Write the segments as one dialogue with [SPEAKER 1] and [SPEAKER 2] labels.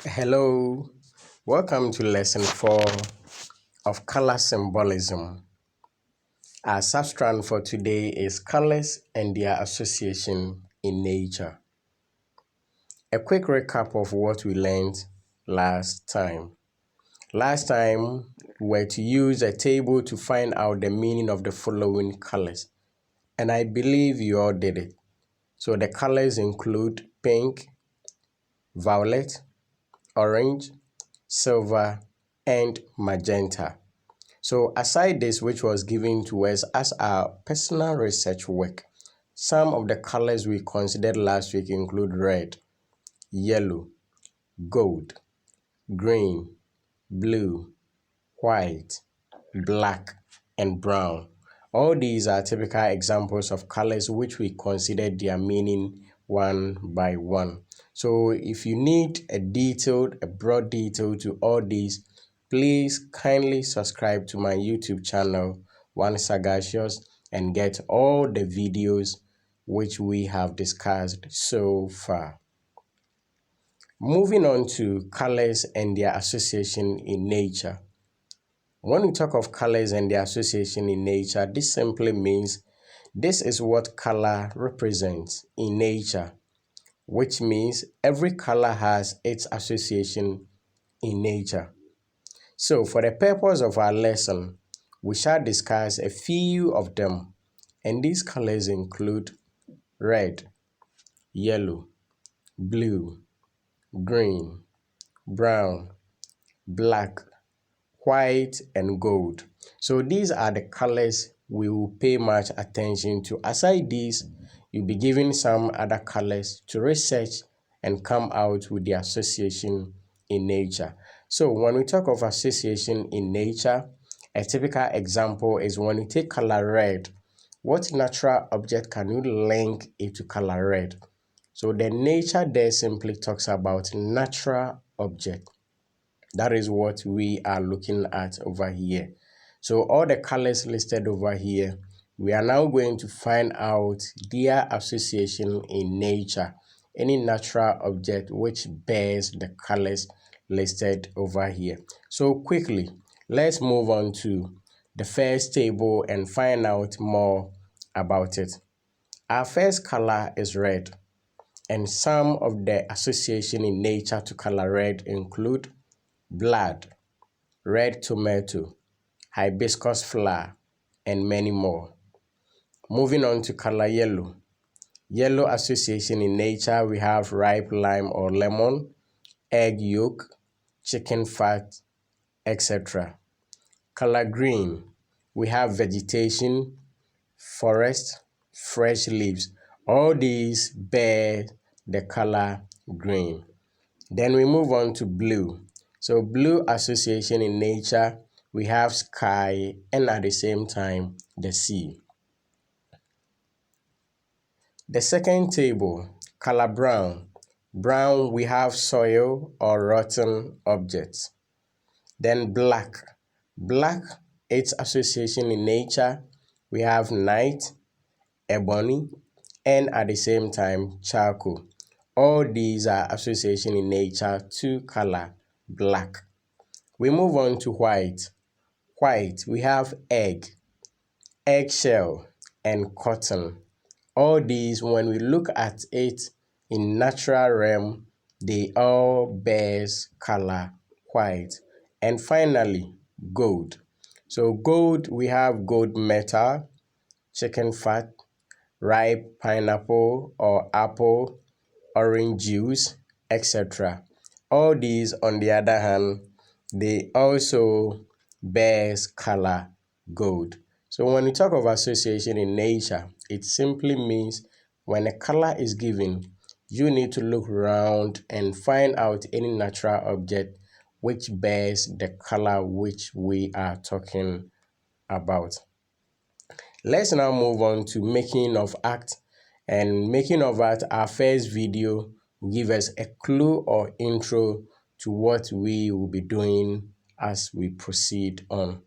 [SPEAKER 1] Hello, welcome to lesson 4 of color symbolism. Our substrand for today is colors and their association in nature. A quick recap of what we learned last time. Last time, we were to use a table to find out the meaning of the following colors, and I believe you all did it. So the colors include pink, violet, orange, silver, and magenta. So aside this, which was given to us as our personal research work, some of the colors we considered last week include red, yellow, gold, green, blue, white, black, and brown. All these are typical examples of colors which we considered their meaning one by one. So if you need a broad detail to all these, please kindly subscribe to my YouTube channel, One Sagacious, and get all the videos which we have discussed so far. Moving on to colors and their association in nature. When we talk of colors and their association in nature, this simply means this is what color represents in nature, which means every color has its association in nature. So, for the purpose of our lesson, we shall discuss a few of them, and these colors include red, yellow, blue, green, brown, black, white, and gold. So these are the colors we will pay much attention to. Aside these, you'll be given some other colors to research and come out with the association in nature. So when we talk of association in nature, a typical example is when you take color red. What natural object can you link it to color red? So the nature there simply talks about natural object. That is what we are looking at over here. So all the colors listed over here, we are now going to find out their association in nature. Any natural object which bears the colors listed over here. So quickly, let's move on to the first table and find out more about it. Our first color is red, and some of the association in nature to color red include blood, red tomato, hibiscus flower, and many more. Moving on to color yellow. Yellow association in nature, we have ripe lime or lemon, egg yolk, chicken fat, etc. Color green, we have vegetation, forest, fresh leaves. All these bear the color green. Then we move on to blue. So blue association in nature, we have sky and at the same time the sea. The second table, color brown. Brown, we have soil or rotten objects. Then black. Black, its association in nature, we have night, ebony, and at the same time charcoal. All these are association in nature to color black. We move on to white. White, we have egg, eggshell, and cotton. All these, when we look at it in natural realm, they all bears color white. And finally, gold. So gold, we have gold metal, chicken fat, ripe pineapple or apple, orange juice, etc. All these, on the other hand, they also bears color gold. So when we talk of association in nature, it simply means when a color is given, you need to look around and find out any natural object which bears the color which we are talking about. Let's now move on to making of art. And making of art, our first video will give us a clue or intro to what we will be doing as we proceed on.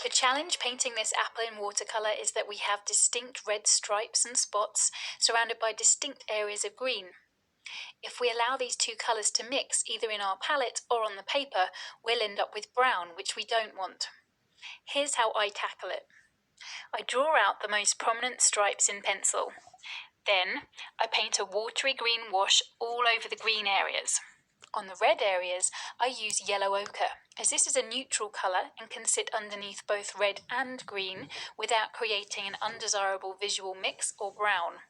[SPEAKER 2] The challenge challenge painting this apple in watercolour is that we have distinct red stripes and spots surrounded by distinct areas of green. If we allow these two colours to mix either in our palette or on the paper, we'll end up with brown, which we don't want. Here's how I tackle it. I draw out the most prominent stripes in pencil. Then I paint a watery green wash all over the green areas. On the red areas, I use yellow ochre, as this is a neutral colour and can sit underneath both red and green without creating an undesirable visual mix or brown.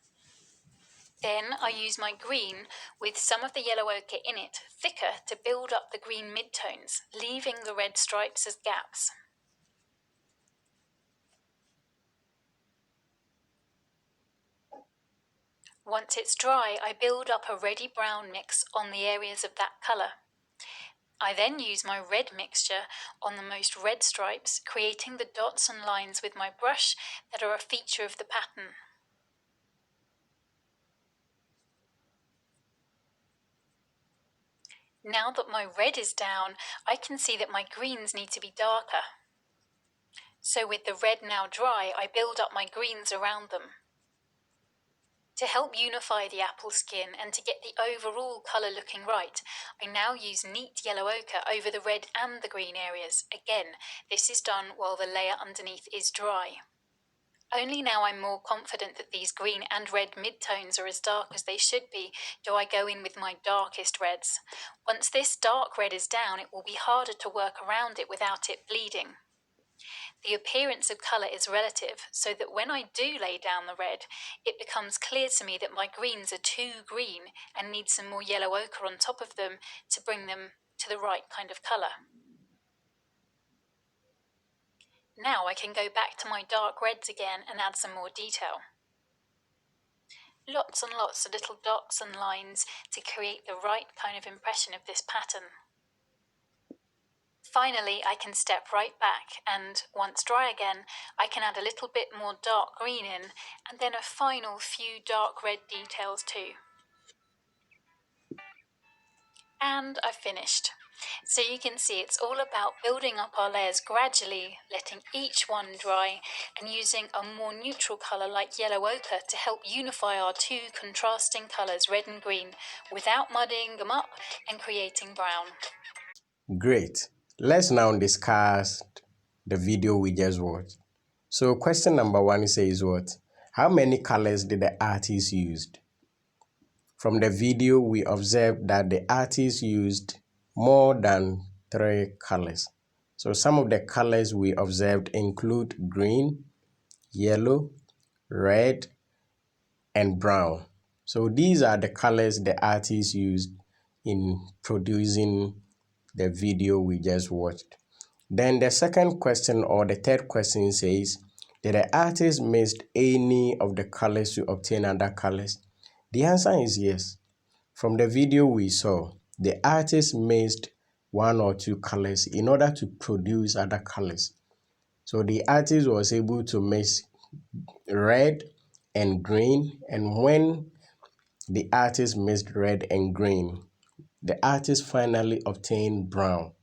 [SPEAKER 2] Then I use my green with some of the yellow ochre in it, thicker, to build up the green midtones, leaving the red stripes as gaps. Once it's dry, I build up a reddy-brown mix on the areas of that colour. I then use my red mixture on the most red stripes, creating the dots and lines with my brush that are a feature of the pattern. Now that my red is down, I can see that my greens need to be darker. So with the red now dry, I build up my greens around them. To help unify the apple skin and to get the overall colour looking right, I now use neat yellow ochre over the red and the green areas. Again, this is done while the layer underneath is dry. Only now I'm more confident that these green and red midtones are as dark as they should be, do I go in with my darkest reds. Once this dark red is down, it will be harder to work around it without it bleeding. The appearance of colour is relative, so that when I do lay down the red, it becomes clear to me that my greens are too green and need some more yellow ochre on top of them to bring them to the right kind of colour. Now I can go back to my dark reds again and add some more detail. Lots and lots of little dots and lines to create the right kind of impression of this pattern. Finally, I can step right back and, once dry again, I can add a little bit more dark green in and then a final few dark red details too. And I've finished. So you can see it's all about building up our layers gradually, letting each one dry and using a more neutral colour like yellow ochre to help unify our two contrasting colours, red and green, without muddying them up and creating brown.
[SPEAKER 1] Great. Let's now discuss the video we just watched. So question number 1 says what? How many colors did the artist use? From the video, we observed that the artist used more than 3 colors. So some of the colors we observed include green, yellow, red, and brown. So these are the colors the artist used in producing the video we just watched. Then the second question or the third question says, did the artist mix any of the colors to obtain other colors? The answer is yes. From the video we saw, the artist mixed 1 or 2 colors in order to produce other colors. So the artist was able to mix red and green, and when the artist mixed red and green, the artist finally obtained brown.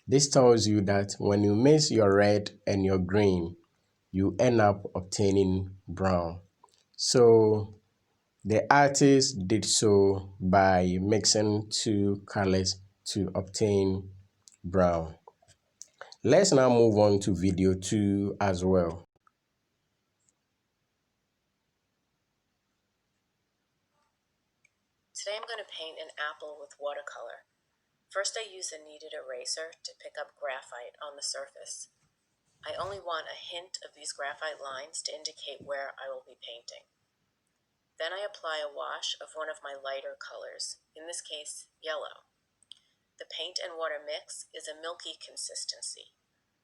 [SPEAKER 1] This tells you that when you mix your red and your green, you end up obtaining brown. So the artist did so by mixing 2 colors to obtain brown. Let's now move on to video 2 as well.
[SPEAKER 3] Today I'm going to paint an apple with watercolor. First I use a kneaded eraser to pick up graphite on the surface. I only want a hint of these graphite lines to indicate where I will be painting. Then I apply a wash of one of my lighter colors, in this case yellow. The paint and water mix is a milky consistency.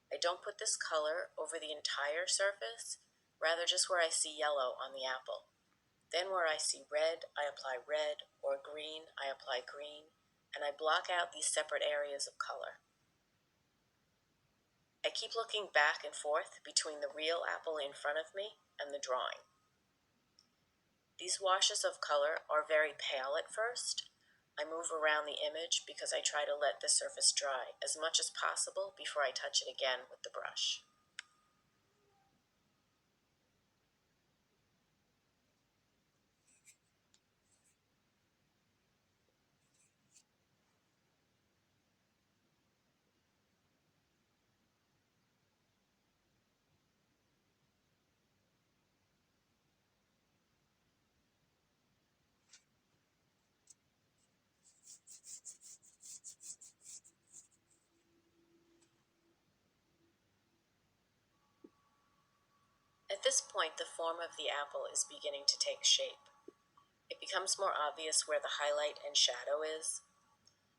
[SPEAKER 3] I don't put this color over the entire surface, rather just where I see yellow on the apple. Then where I see red, I apply red, or green, I apply green, and I block out these separate areas of color. I keep looking back and forth between the real apple in front of me and the drawing. These washes of color are very pale at first. I move around the image because I try to let the surface dry as much as possible before I touch it again with the brush. this point, the form of the apple is beginning to take shape. It becomes more obvious where the highlight and shadow is.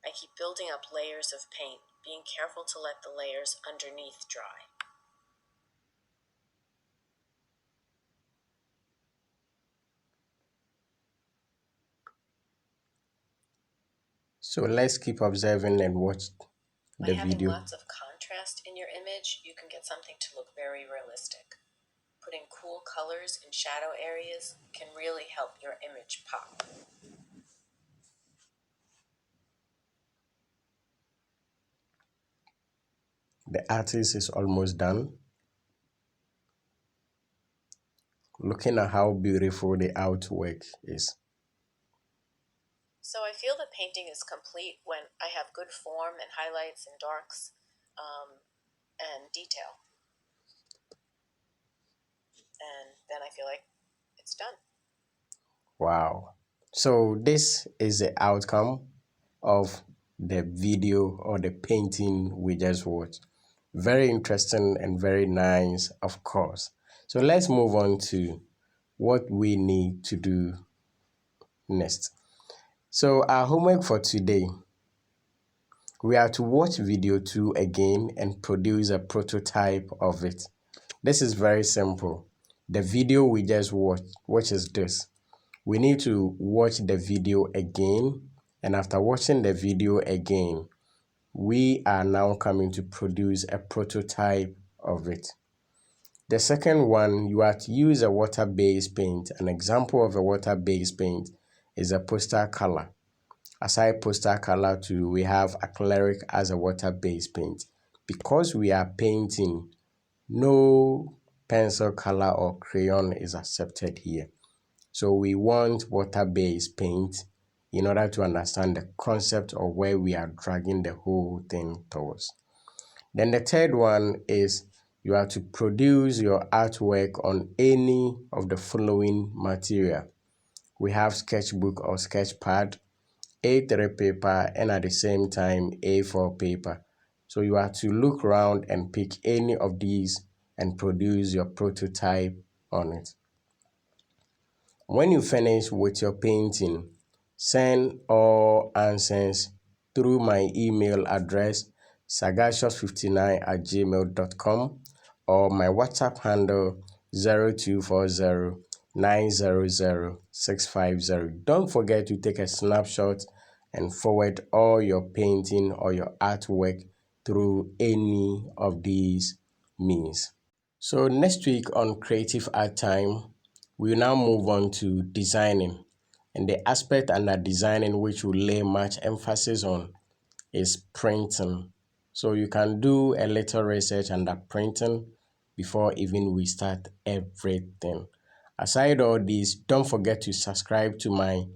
[SPEAKER 3] I keep building up layers of paint, being careful to let the layers underneath dry.
[SPEAKER 1] So let's keep observing and watch
[SPEAKER 3] By
[SPEAKER 1] the
[SPEAKER 3] having
[SPEAKER 1] video.
[SPEAKER 3] lots of contrast in your image, you can get something to look very realistic. Putting cool colors in shadow areas can really help your image pop.
[SPEAKER 1] The artist is almost done. Looking at how beautiful the artwork is.
[SPEAKER 3] So I feel the painting is complete when I have good form and highlights and darks and detail. And then I feel like it's done.
[SPEAKER 1] Wow. So this is the outcome of the video or the painting we just watched. Very interesting and very nice, of course. So let's move on to what we need to do next. So our homework for today, we are to watch video 2 again and produce a prototype of it. This is very simple. The video we just watched, which is this. We need to watch the video again, and after watching the video again, we are now coming to produce a prototype of it. The second one, you are to use a water-based paint. An example of a water-based paint is a poster color. Aside poster color too, we have acrylic as a water-based paint. Because we are painting, no pencil color or crayon is accepted here. So we want water-based paint in order to understand the concept of where we are dragging the whole thing towards. Then the third one is you have to produce your artwork on any of the following material. We have sketchbook or sketchpad, A3 paper, and at the same time A4 paper. So you have to look around and pick any of these and produce your prototype on it. When you finish with your painting, send all answers through my email address sagacious59@gmail.com or my WhatsApp handle 0240900650. Don't forget to take a snapshot and forward all your painting or your artwork through any of these means. So next week on Creative Art Time, we now move on to designing. And the aspect under designing which we lay much emphasis on is printing. So you can do a little research under printing before even we start everything. Aside all this, don't forget to subscribe to my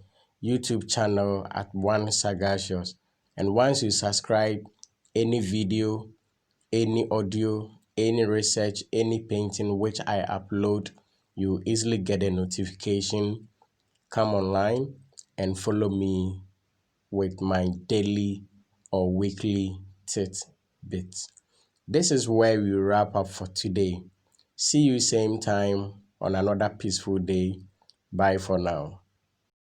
[SPEAKER 1] YouTube channel at One Sagacious. And once you subscribe, any video, any audio, any research, any painting which I upload, you easily get a notification. Come online and follow me with my daily or weekly tidbits. This is where we wrap up for today. See you same time on another peaceful day. Bye for now.